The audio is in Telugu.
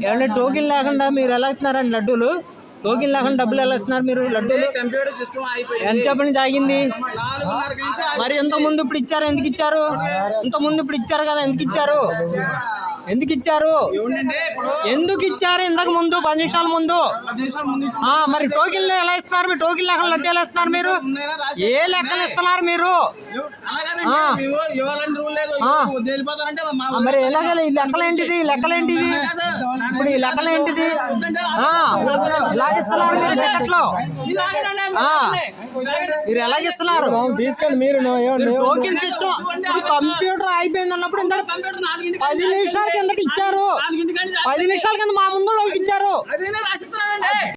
ఏమంటే టోకెన్ లేకుండా మీరు ఎలా ఇస్తున్నారండి లడ్డూలు? టోకెన్ లేకుండా డబ్బులు ఎలా ఇస్తున్నారు మీరు లడ్డూలు? ఎంతసేపటి నుంచి ఆగింది? మరి ఇంత ముందు ఇప్పుడు ఇచ్చారు, ఎందుకు ఇచ్చారు? ఇంత ముందు ఇప్పుడు ఇచ్చారు కదా, ఎందుకు ఇచ్చారు? ఎందుకు ఇచ్చారు? ఎందుకు ఇచ్చారు ఇంతకు ముందు 10 నిమిషాల ముందు? మరి టోకెన్లు ఎలా ఇస్తున్నారు? మీరు టోకెన్ లేకుండా లడ్డు ఎలా ఇస్తున్నారు? మీరు ఏ లెక్కలు ఇస్తున్నారు మీరు? మరి ఎలాగ ఈ లెక్కలేంటిది? లెక్కలేంటిది ఇప్పుడు? ఈ లెక్కలేంటిది? ఎలాగిస్తున్నారు మీరు టికెట్లు? మీరు ఎలాగిస్తున్నారు? తీసుకోండి మీరు టోకెన్ సిస్టమ్. ఇప్పుడు కంప్యూటర్ అయిపోయింది అన్నప్పుడు ఇంత 10 నిమిషాల కిందకి ఇచ్చారు. 10 నిమిషాల కింద మా ముందు వాళ్ళకి ఇచ్చారు.